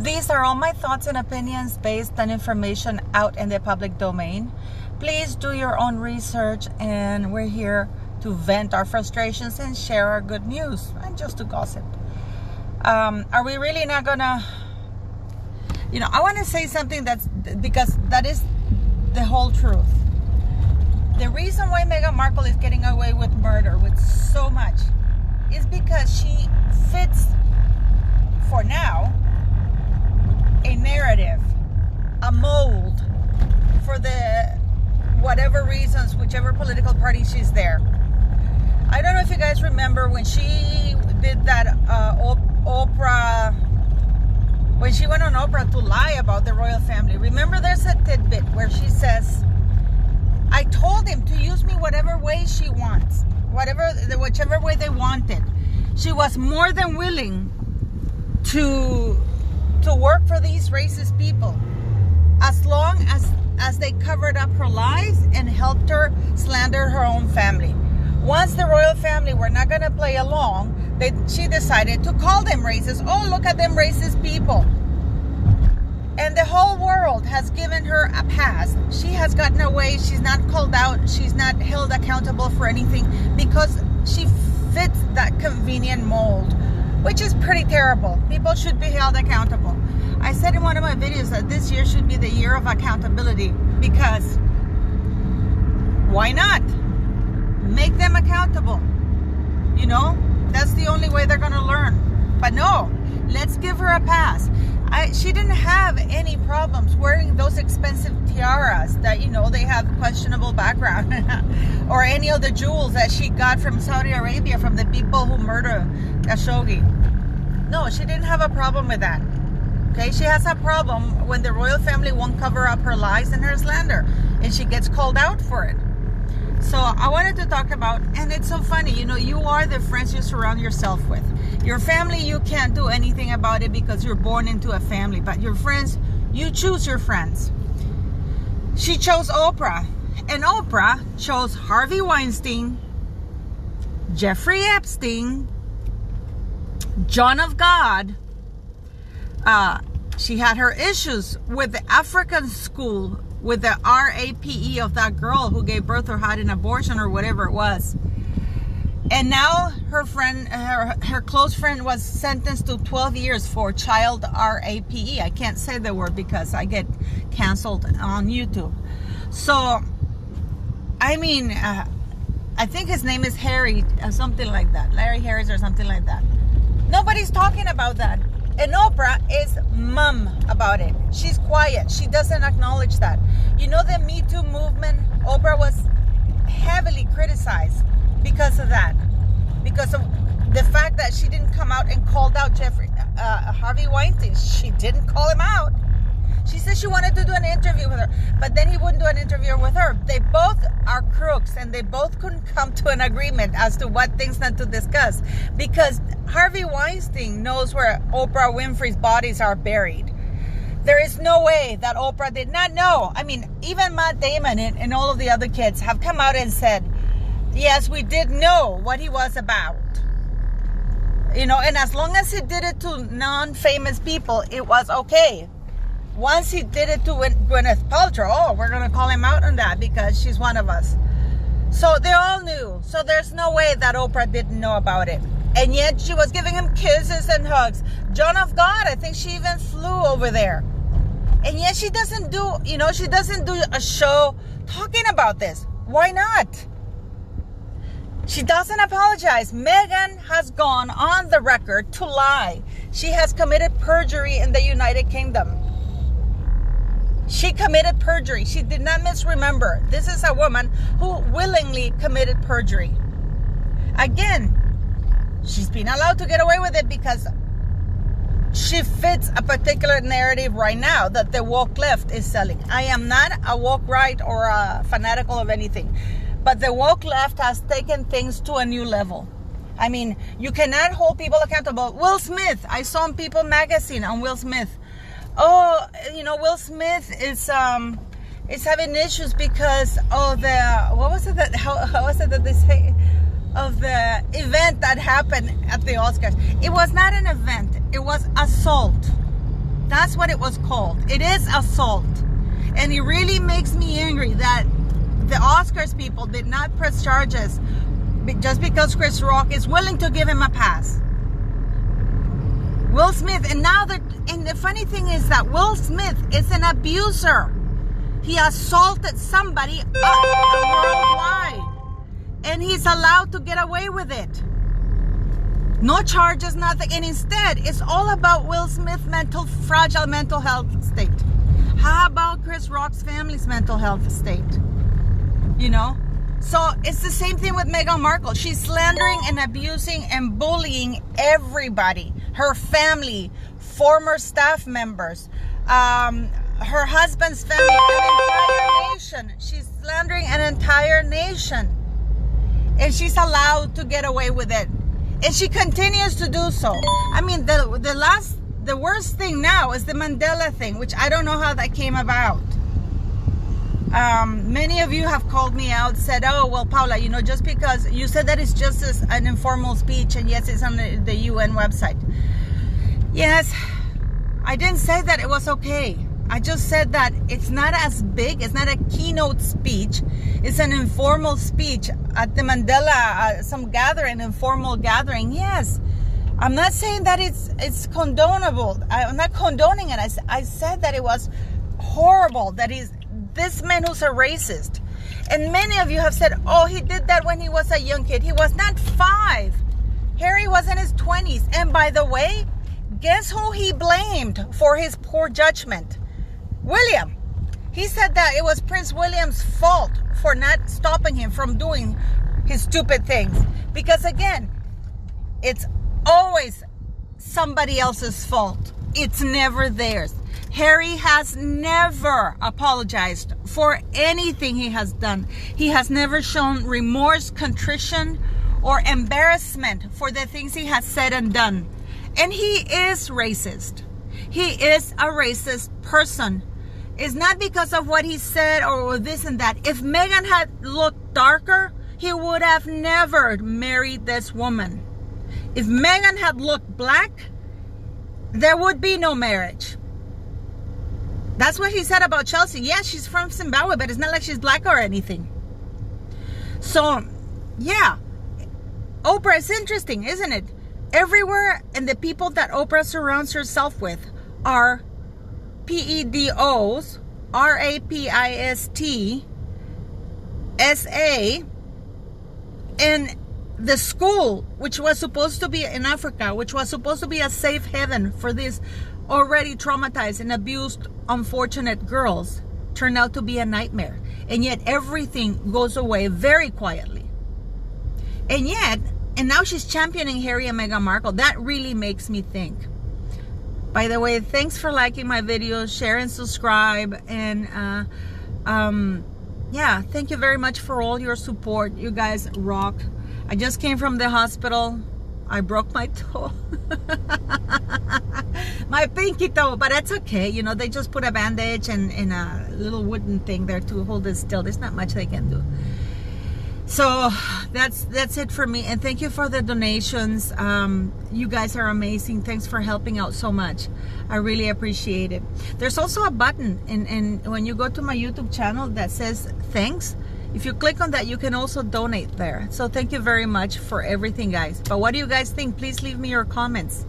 These are all my thoughts and opinions based on information out in the public domain. Please do your own research, and we're here to vent our frustrations and share our good news, and just to gossip. Are we really not gonna, I want to say something because that is the whole truth. The reason why Meghan Markle is getting away with murder with so much is because she fits, for now, a narrative, a mold for the whatever reasons, whichever political party she's there. I don't know if you guys remember when she did that Oprah, when she went on Oprah to lie about the royal family. Remember, there's a tidbit where she says, I told him to use me whatever way she wants, whichever way they wanted. She was more than willing to work for these racist people, as long as they covered up her lies and helped her slander her own family. Once the royal family were not going to play along, she decided to call them racist. Oh, look at them racist people. And the whole world has given her a pass. She has gotten away. She's not called out. She's not held accountable for anything because she fits that convenient mold, which is pretty terrible. People should be held accountable. I said in one of my videos that this year should be the year of accountability, because why not? Make them accountable. That's the only way they're going to learn. But no, let's give her a pass. She didn't have any problems wearing those expensive tiaras that, they have questionable background or any of the jewels that she got from Saudi Arabia from the people who murdered Khashoggi. No, she didn't have a problem with that. Okay, she has a problem when the royal family won't cover up her lies and her slander, and she gets called out for it. So I wanted to talk about, and it's so funny, you are the friends you surround yourself with. Your family, you can't do anything about it because you're born into a family, but your friends, you choose your friends. She chose Oprah, and Oprah chose Harvey Weinstein, Jeffrey Epstein, John of God. She had her issues with the African school, with the RAPE of that girl who gave birth or had an abortion or whatever it was. And now her friend, her close friend, was sentenced to 12 years for child RAPE. I can't say the word because I get canceled on YouTube. So, I think his name is Harry, something like that. Larry Harris or something like that. Nobody's talking about that. And Oprah is mum about it. She's quiet. She doesn't acknowledge that. The Me Too movement, Oprah was heavily criticized because of that. Because of the fact that she didn't come out and called out Harvey Weinstein. She didn't call him out. She said she wanted to do an interview with her, but then he wouldn't do an interview with her. They both are crooks, and they both couldn't come to an agreement as to what things not to discuss, because Harvey Weinstein knows where Oprah Winfrey's bodies are buried. There is no way that Oprah did not know. Even Matt Damon and all of the other kids have come out and said, yes, we did know what he was about. And as long as he did it to non-famous people, it was okay. Once he did it to Gwyneth Paltrow, we're going to call him out on that because she's one of us. So they all knew. So there's no way that Oprah didn't know about it. And yet she was giving him kisses and hugs. John of God, I think she even flew over there. And yet she doesn't do a show talking about this. Why not? She doesn't apologize. Meghan has gone on the record to lie. She has committed perjury in the United Kingdom. She committed perjury. She did not misremember. This is a woman who willingly committed perjury. Again, she's been allowed to get away with it because she fits a particular narrative right now that the woke left is selling. I am not a woke right or a fanatical of anything, but the woke left has taken things to a new level. You cannot hold people accountable. Will Smith, I saw in People magazine on Will Smith. Oh, Will Smith is having issues because of how was it that they say, of the event that happened at the Oscars. It was not an event. It was assault. that's what it was called. It is assault. And it really makes me angry that the Oscars people did not press charges just because Chris Rock is willing to give him a pass. Will Smith, and the funny thing is that Will Smith is an abuser. He assaulted somebody worldwide, and he's allowed to get away with it. No charges, nothing. And instead, it's all about Will Smith's fragile mental health state. How about Chris Rock's family's mental health state? You know? So it's the same thing with Meghan Markle. She's slandering and abusing and bullying everybody. Her family, former staff members, her husband's family, an entire nation. She's slandering an entire nation. And she's allowed to get away with it. And she continues to do so. I mean, the worst thing now is the Mandela thing, which I don't know how that came about. Many of you have called me out, said, oh, well, Paula, you know, just because you said that it's just an informal speech, and yes, it's on the UN website. Yes, I didn't say that it was okay. I just said that it's not as big, it's not a keynote speech, it's an informal speech at the Mandela, some gathering, informal gathering. Yes, I'm not saying that it's condonable. I'm not condoning it. I said that it was horrible, that this man who's a racist. And many of you have said, oh, he did that when he was a young kid. He was not 5. Harry was in his 20s. And by the way, guess who he blamed for his poor judgment? William. He said that it was Prince William's fault for not stopping him from doing his stupid things. Because again, it's always somebody else's fault. It's never theirs. Harry has never apologized for anything he has done. He has never shown remorse, contrition, or embarrassment for the things he has said and done. And he is racist. He is a racist person. It's not because of what he said or this and that. If Meghan had looked darker, he would have never married this woman. If Meghan had looked black, there would be no marriage. That's what he said about Chelsea. Yeah, she's from Zimbabwe, but it's not like she's black or anything. So, yeah. Oprah is interesting, isn't it? Everywhere, and the people that Oprah surrounds herself with are PEDOs, RAPIST, SA, and the school, which was supposed to be in Africa, which was supposed to be a safe haven for these already traumatized and abused, unfortunate girls, turned out to be a nightmare. And yet everything goes away very quietly. And now she's championing Harry and Meghan Markle. That really makes me think. By the way, thanks for liking my videos, share and subscribe, and yeah, thank you very much for all your support. You guys rock. I just came from the hospital. I broke my toe. My pinky toe, but that's okay. You know, they just put a bandage and a little wooden thing there to hold it still. There's not much they can do. So that's it for me, and thank you for the donations. You guys are amazing. Thanks for helping out so much. I really appreciate it. There's also a button and when you go to my YouTube channel that says thanks. If you click on that, you can also donate there. So thank you very much for everything, guys. But what do you guys think? Please leave me your comments.